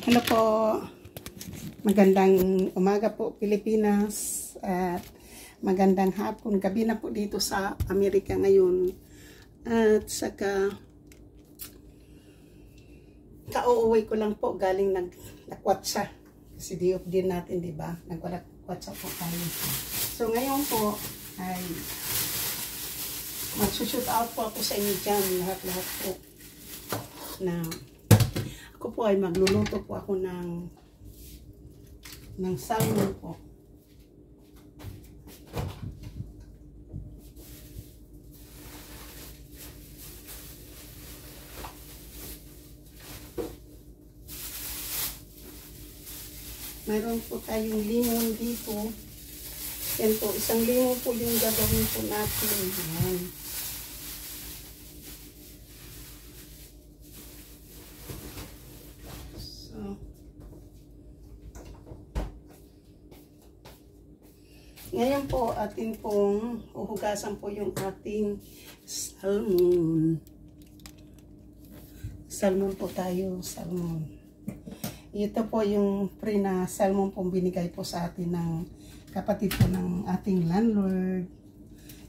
Hello po, magandang umaga po Pilipinas at magandang hapon, gabi na po dito sa Amerika ngayon. At saka kauuwi ko lang po galing nagkwatsa kasi di off din natin, di ba? Nagkwatsa po tayo. So ngayon po ay mag-shoot out po ako sa inyo dyan, lahat po na ako po ay magluluto po ako ng salmon po. Mayroon po tayong limon dito. Yan po, isang limon po yung gagawin po natin. Yan. Ngayon po, atin pong uhugasan po yung ating salmon. Salmon po tayo, salmon. Ito po yung pre na salmon pong binigay po sa atin ng kapatid po ng ating landlord.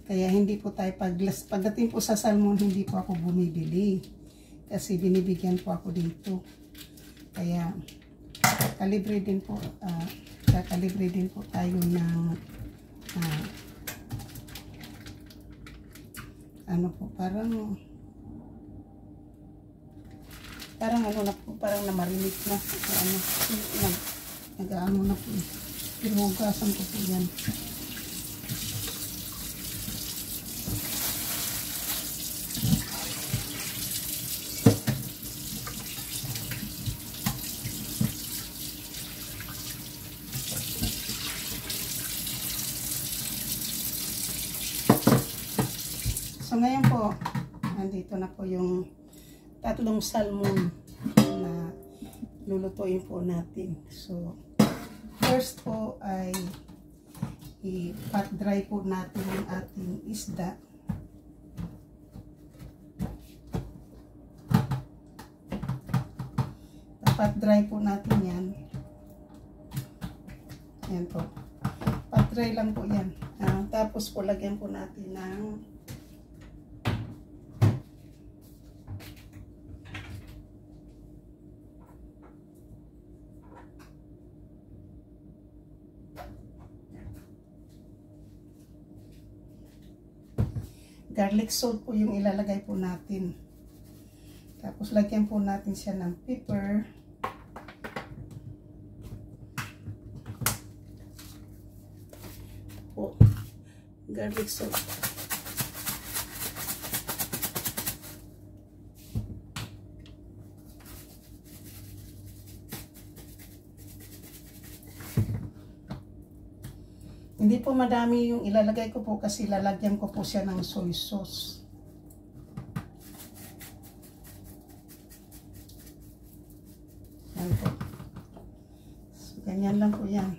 Kaya hindi po tayo pagdating po sa salmon, hindi po ako bumibili. Kasi binibigyan po ako dito. Kaya kalibre din po, kakalibre din po tayo ng ano po, parang ano na po, parang namarinig na nag-ano na po, pinuhugasan ko po yan. So ngayon po, nandito na po yung tatlong salmon na lulutuin po natin. So, first po ay i-pat dry po natin yung ating isda. Pat dry po natin yan. Yan po. Pat dry lang po yan. Tapos po lagyan po natin ng garlic salt po yung ilalagay po natin. Tapos lagyan po natin siya ng pepper. Po, garlic salt. Hindi po madami yung ilalagay ko po kasi lalagyan ko po siya ng soy sauce. Yan po. So, ganyan lang po yan.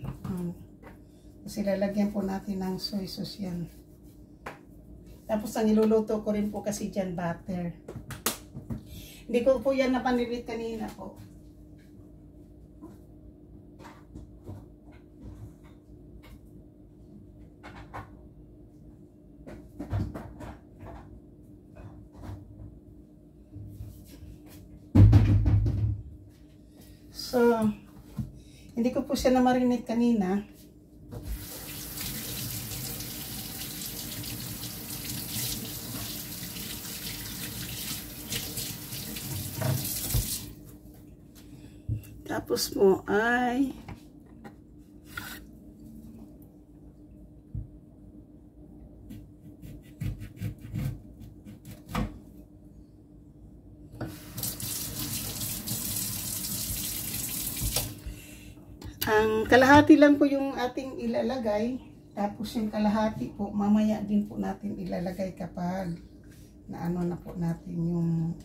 Kasi lalagyan po natin ng soy sauce yan. Tapos ang niluluto ko rin po kasi dyan butter. Hindi ko po yan napanilit kanina po. So, hindi ko po siya na-marinate kanina. Tapos po ay ang kalahati lang po yung ating ilalagay. Tapos yung kalahati po, mamaya din po natin ilalagay kapag na ano na po natin yung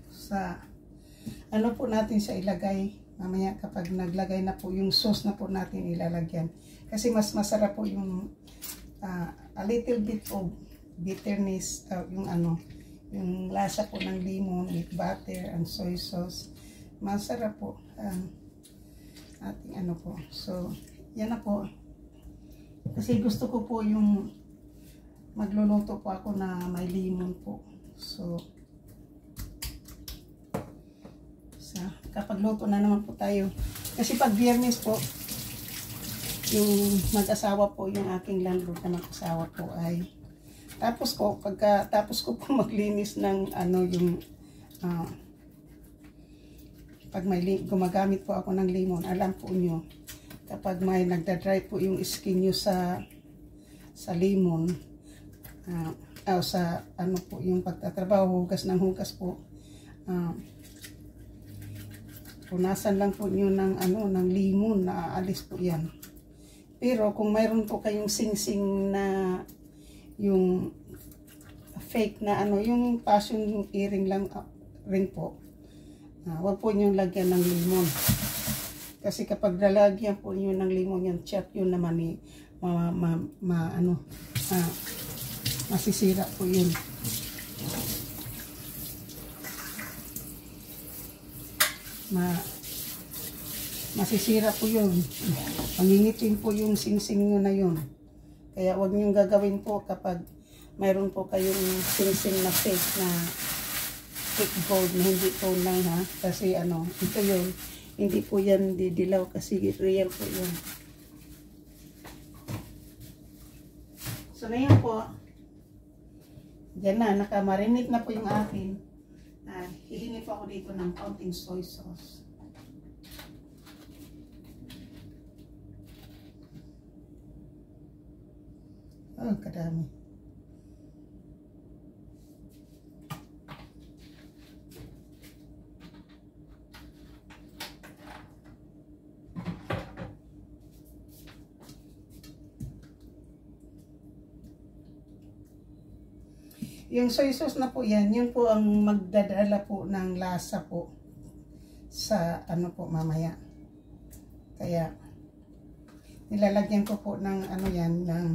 sa ano po natin siya ilagay. Mamaya kapag naglagay na po yung sauce na po natin ilalagyan. Kasi mas masarap po yung a little bit of bitterness, yung ano, Yung lasa po ng lemon with butter and soy sauce. Masarap po ang ating ano po. So, yan na po. Kasi gusto ko po yung magluluto po ako na may lemon po. So, kapag luto na naman po tayo. Kasi pag Biyernes po, yung mag-asawa po, yung aking landlord na mag-asawa po ay tapos ko, tapos ko po maglinis ng ano yung pag may gumagamit po ako ng lemon, alam po nyo, kapag may nagda-dry po yung skin nyo sa lemon, sa ano po yung pagtatrabaho, hugas ng hugas po, punasan lang po nyo ng ano ng lemon, naaalis po yan. Pero kung mayroon po kayong singsing na yung fake na ano, yung passion earring lang ring po, wag po nyo lagyan ng lemon. Kasi kapag lalagyan po nyo ng lemon, yung chat yun naman eh, masisira po yun. Masisira po yun. Mangingitim po yung singsing nyo na yun. Kaya huwag nyo gagawin po kapag mayroon po kayong singsing na fake gold na hindi po lang ha. Kasi ano, ito yun. Hindi po yan didilaw kasi real po yun. So ngayon po, dyan na, nakamarinate na po yung akin. Hihingi po ako dito ng kaunting soy sauce. Oh, kadami. Yung soy sauce na po yan, yun po ang magdadala po ng lasa po sa ano po mamaya. Kaya nilalagyan ko po ng ano yan, ng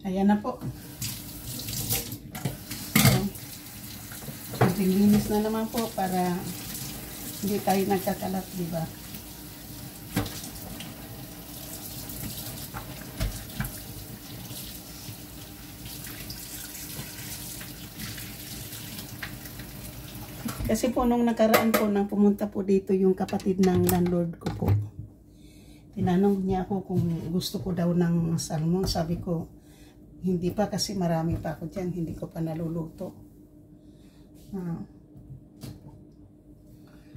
ayan na po. Linis na naman po para hindi tayo nagkakalat, di ba? Kasi po nung nakaraan po nang pumunta po dito yung kapatid ng landlord ko po. Tinanong niya ako kung gusto ko daw ng salmon. Sabi ko, hindi pa kasi marami pa ako dyan. Hindi ko pa naluluto.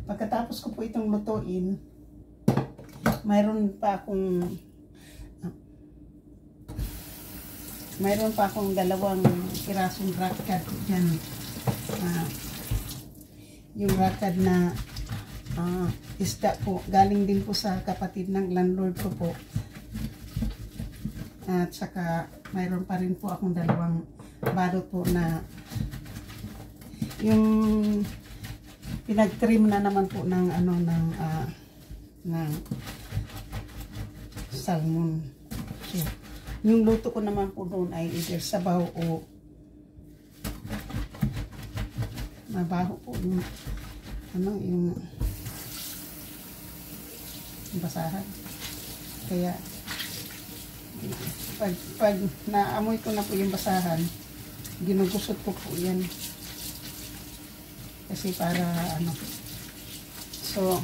Pagkatapos ko po itong lutuin, mayroon pa akong dalawang pirasong rakad dyan. Yung rakad na isda po, galing din po sa kapatid ng landlord ko po. At saka mayroon pa rin po akong dalawang balot po na yung pinag-trim na naman po ng ano ng salmon. So, yung luto ko naman po doon ay either sabaw o mabaho po yung ano yung basahan. Kaya pag naamoy ko na po yung basahan, ginugusot ko po yan. Kasi para ano. So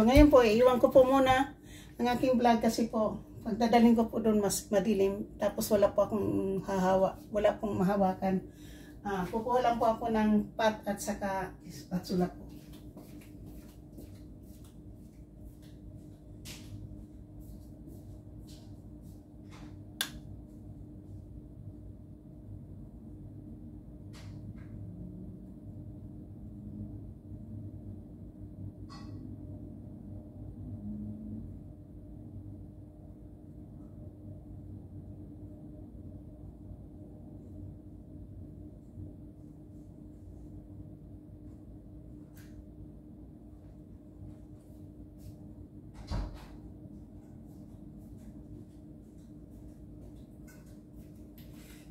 ngayon po, iiwan ko po muna ang aking vlog kasi po, pagdadaling ko po doon mas madilim, tapos wala po akong wala pong mahawakan. Kukuha lang po ako ng pot at saka spatula po.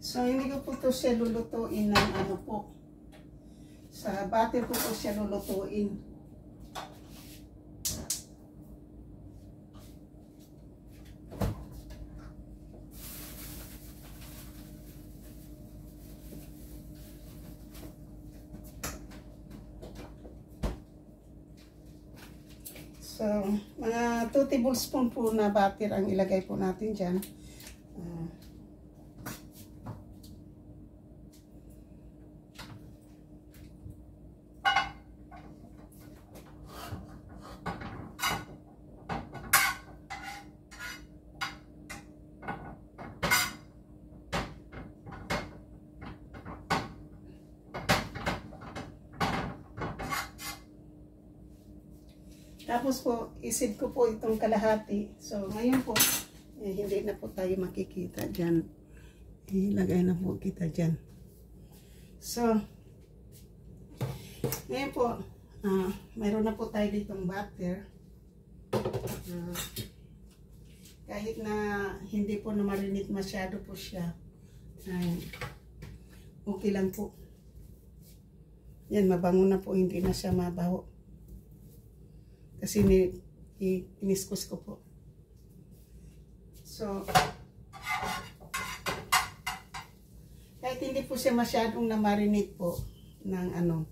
So, hindi ko po ito siya lulutuin ng ano po. Sa butter ko po siya lulutuin. So, mga 2 tablespoon po na butter ang ilagay po natin dyan. Tapos po, isid ko po itong kalahati. So, ngayon po, hindi na po tayo makikita dyan. Ilagay na po kita dyan. So, ngayon po, mayroon na po tayo ditong butter. Kahit na hindi po na marinate masyado po siya, okay lang po. Yan, mabango na po, hindi na siya mabaho. Kasi iniskus ko po. So, kahit hindi po siya masyadong na-marinate po ng ano,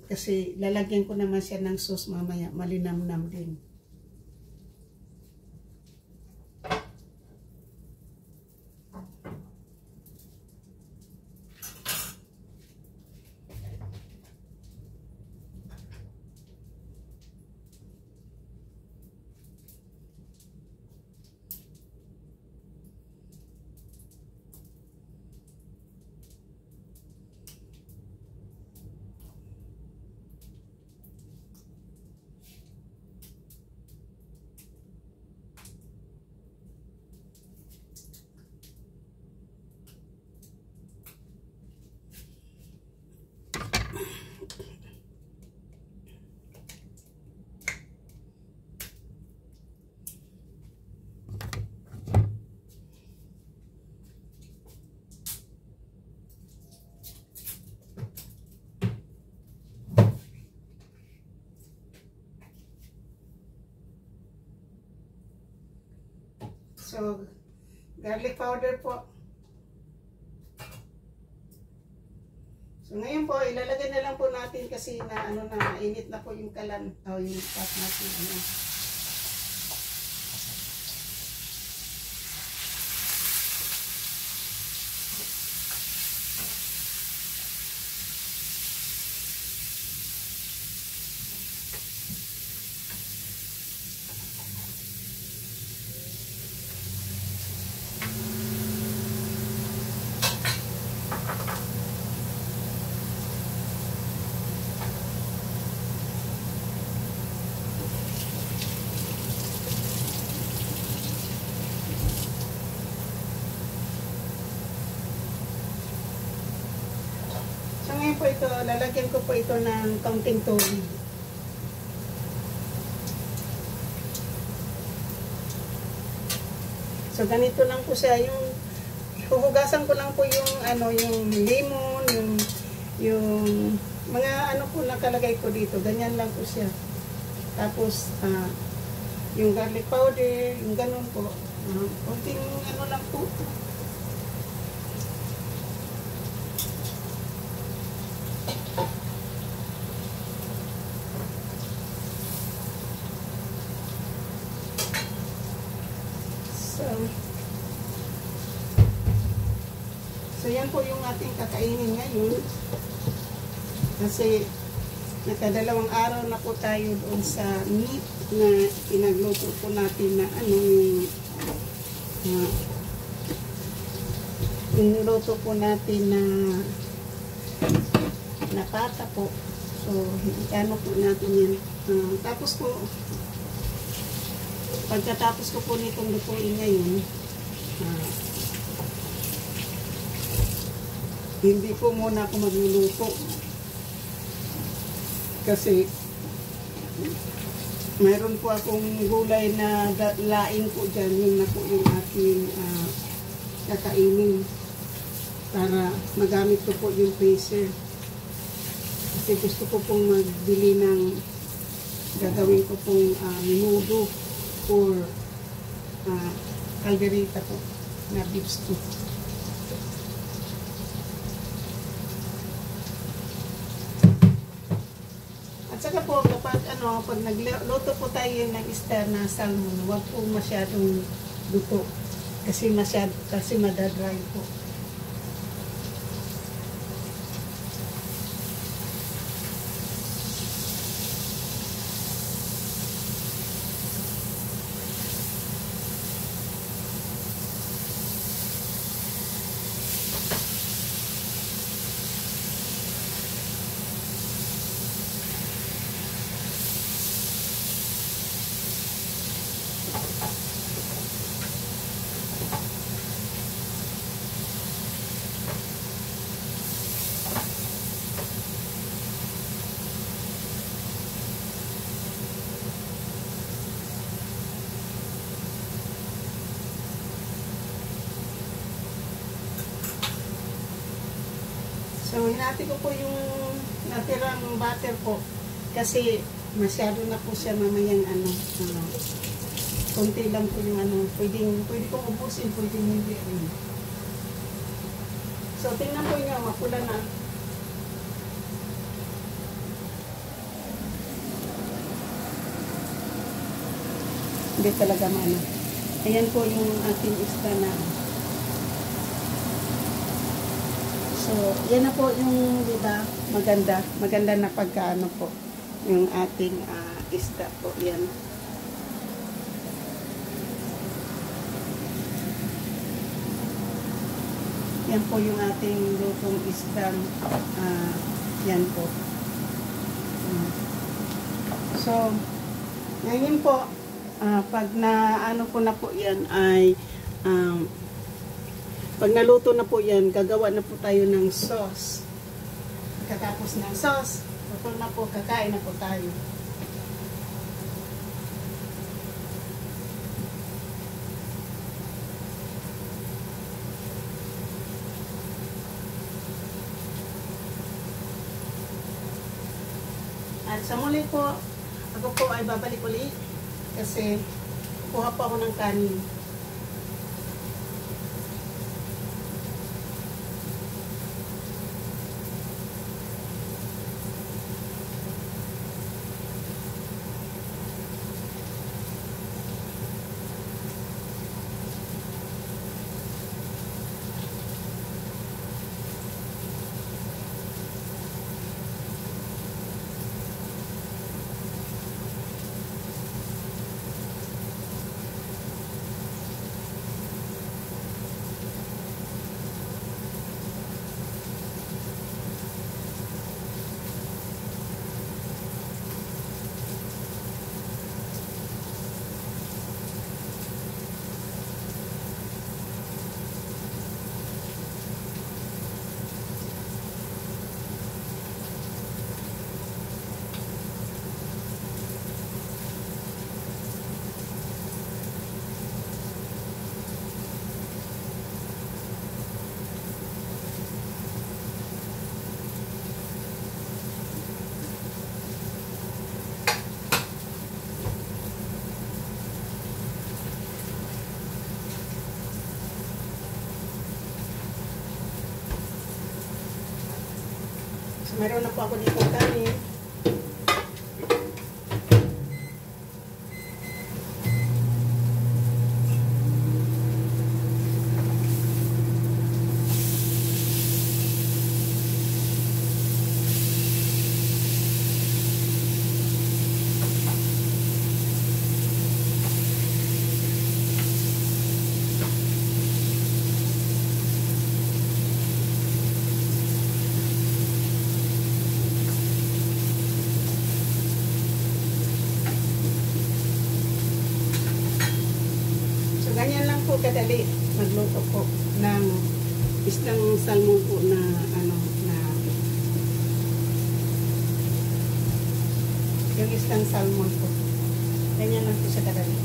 kasi lalagyan ko naman siya ng sauce mamaya, malinamnam din. So, garlic powder po. So, ngayon po, ilalagay na lang po natin kasi na ano na, init na po yung kalan, yung pot natin. Ano. Ngayon po ito, lalagyan ko po ito ng kaunting tubig. So ganito lang po siya, yung huhugasan ko lang po yung ano, yung lemon, yung mga ano po nakalagay ko dito, ganyan lang po siya. Tapos yung garlic powder, yung ganun po. Kaunting ano lang po. So yan po yung ating kakainin ngayon. Kasi nakadalawang araw na po tayo doon sa meat na pinagluto po natin na ano yung niluto po natin na pata po. So ano po natin yan. Tapos po pagkatapos ko po nitong lutuin ngayon, hindi po muna ako magluluto. Kasi mayroon po akong gulay na laing po dyan. Yun na po yung aking kakainin. para magamit ko po yung freezer. Kasi gusto ko pong magbili ng gagawin ko pong menudo or calderita po na beef stew. At saka po kapag pag nagluto po tayo ng isda na salmon, huwag po masyadong luto kasi madadry po. So, hinati ko po yung natirang butter po kasi masyado na po siya mamayang konti lang po yung pwede kong ubusin, pwedeng hindi rin. So, tingnan po nyo, mapula na. Hindi talaga maano. Ayan po yung ating isda na. So, yan na po yung, di ba, maganda na pagkaano po, yung ating isda po, yan. Yan po yung ating lutong isdang, yan po. So, ngayon po, pag naano ko na po yan ay, pag naluto na po yan, gagawa na po tayo ng sauce. Katapos ng sauce, luto na po, kakain na po tayo. At sa muli po, ako po ay babalik ulit kasi kuha po ako ng kanin. So, meron na po ako dito kanin. Ganyan lang po kadali magluto po ng isdang salmon po na yung isdang salmon po. Ganyan lang po siya kadali.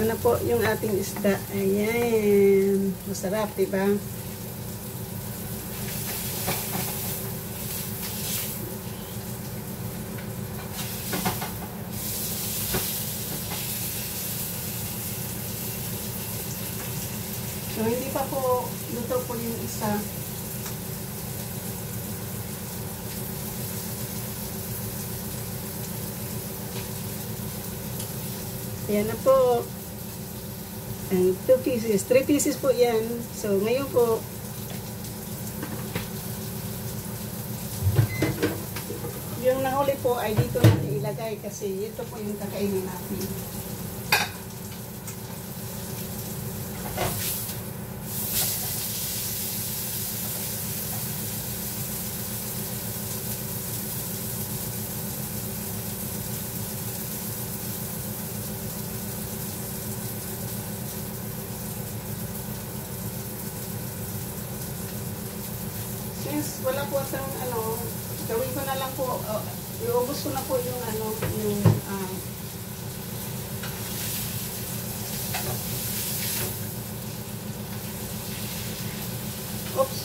Ito na po yung ating isda. Ayan. Masarap, diba? So, hindi pa po luto po yung isa. Ayan na po. 2 pieces. 3 pieces po yan. So, ngayon po, yung nahuli po ay dito natin ilagay kasi ito po yung kakainin natin. Since wala po sang gawin ko na lang po, iubos ko na po yung oops.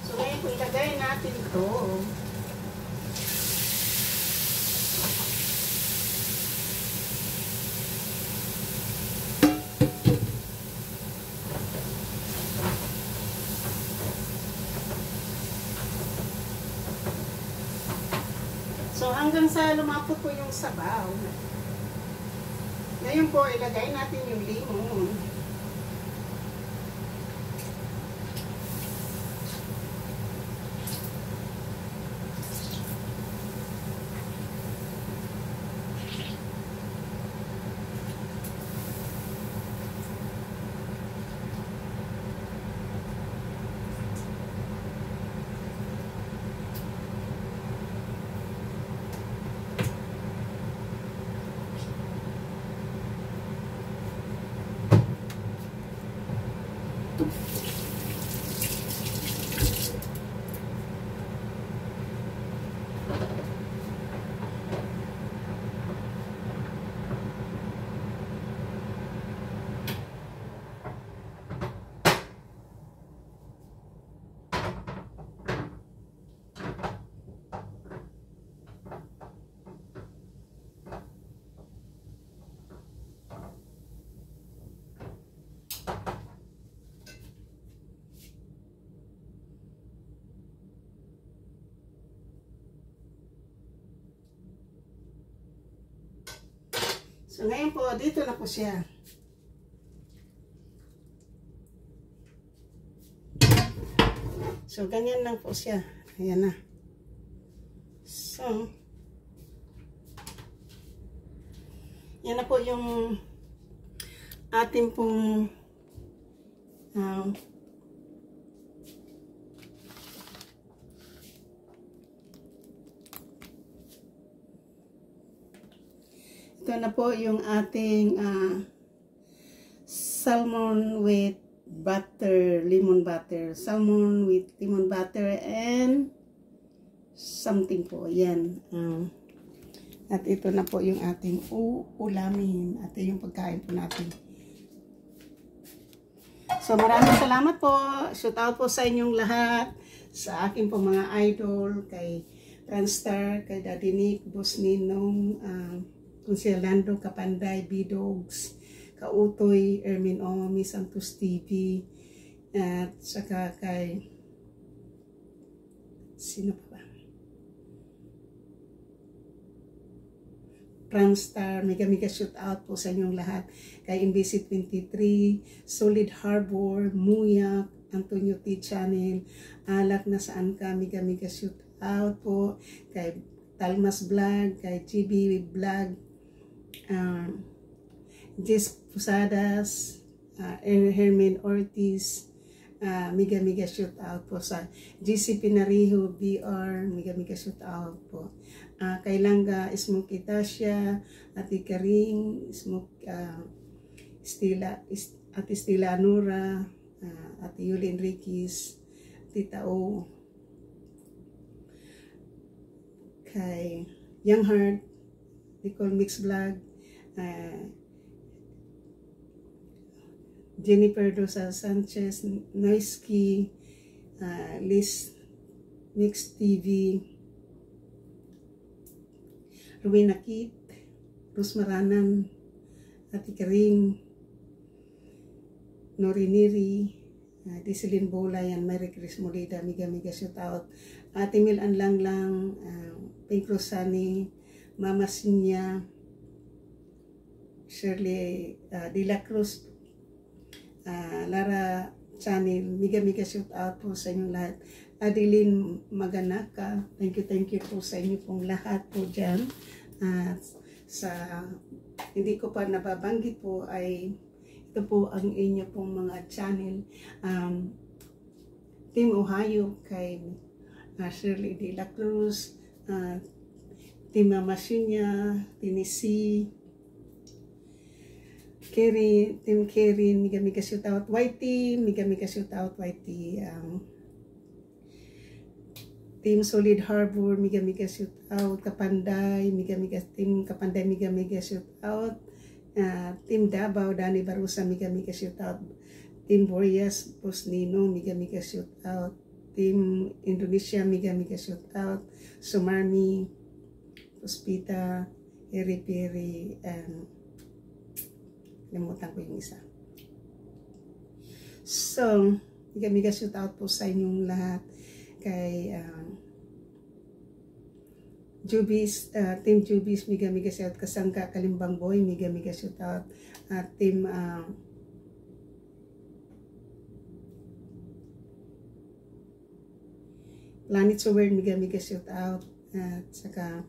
So ngayon po ilagay natin ito. So, hanggang sa lumapot po yung sabaw. Ngayon po, ilagay natin yung limon. So, ngayon po, dito na po siya. So, ganyan lang po siya. Ayan na. So, yan na po yung ating pong ito na po yung ating salmon with butter, lemon butter. Salmon with lemon butter and something po. Yan. At ito na po yung ating ulamin. At yung pagkain po natin. So maraming salamat po. Shout out po sa inyong lahat. Sa aking po mga idol. Kay Franstar, kay Daddy Nick, Boss Ninong, Kunsil Lando, Kapanday, B-Dogs, Kautoy, Ermin Omi, Santos TV, at saka kay sino pa ba? Franstar, mega shoot out po sa inyong lahat. Kay MBC 23, Solid Harbor, Muyak, Antonio T. Channel, Alak na saan ka, mega shoot out po. Kay Talmas Vlog, kay GB Vlog, Jess Pusadas, Hermin Ortiz, mega shoot out po sa GC Pinariho BR, mega shoot out po. Kay Langga Smoky Tasha, Ate Karing, Ate Stila, Anura, Ate Yuli Enriquez, Tita O, kay Young Heart, Nicole Mix Vlog, Jennifer Rosa Sanchez, Noisky, Liz Mix TV, Rowena Kit, Rose Maranan, Ate Karing, Noriniri, Diceline Bolay, and Mary Chris Molida, Miga shout out, Ate Mil Anlanglang, Pink Rosani, Mama Sinya, Shirley De La Cruz, Lara Chanil, Miga shout out po sa inyong lahat. Adeline Maganaka, thank you po sa inyo pong lahat po dyan. Sa hindi ko pa nababanggit po ay ito po ang inyo pong mga channel. Team Ohio kay Shirley De La Cruz, Team Mama Sinya, Tennessee, Team Kerry, Miga shout out YT, Miga shout out YT, Team Solid Harbor, Miga shout out Kapanday, Team Kapanday, Miga shout out, Team Davao, Dani Barusa, Miga shout out, Team Boreas, Boss Nino, Miga shout out, Team Indonesia, Miga shout out, Sumarmi, Puspita, Eri Peri, and limutan ko yung isa. So, Miga shout out po sa inyong lahat. Kay Jubis, Team Jubis, Miga shout out, Kasangka Kalimbang Boy, Miga shout out, Team Planet Sower, Miga shout out, at saka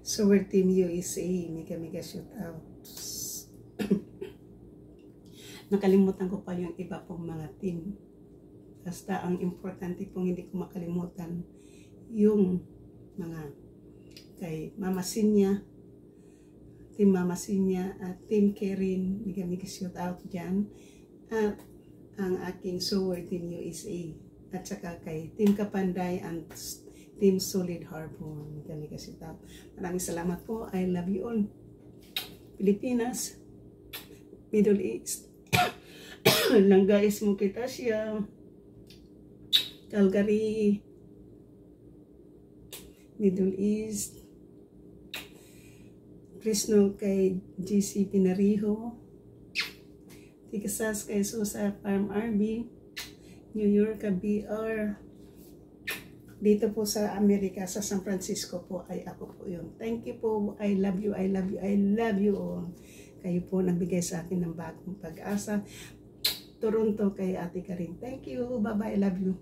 Sower Team USA, Miga shout out. Nakalimutan ko pa yung iba pong mga team. Basta ang importante pong hindi ko makalimutan yung mga kay Mama Sinya, Team Mama Sinya, at Team Kerin, Miga shout out dyan, at ang aking Sower Team USA, at saka kay Team Kapanday and Team Solid Harbor, Miga shout out. Maraming salamat po. I love you all. Pilipinas, Middle East, Langgais mo kita siya, Calgary, Middle East, Fresno kay GC Pinariho, Texas kay Susa Farm RB, New York kay BR, dito po sa Amerika, sa San Francisco po ay ako po yun. Thank you po, I love you, I love you, I love you all. Kayo po nagbigay sa akin ng bagong pag-asa. Toronto kay Ate Karin. Thank you. Bye-bye. I love you.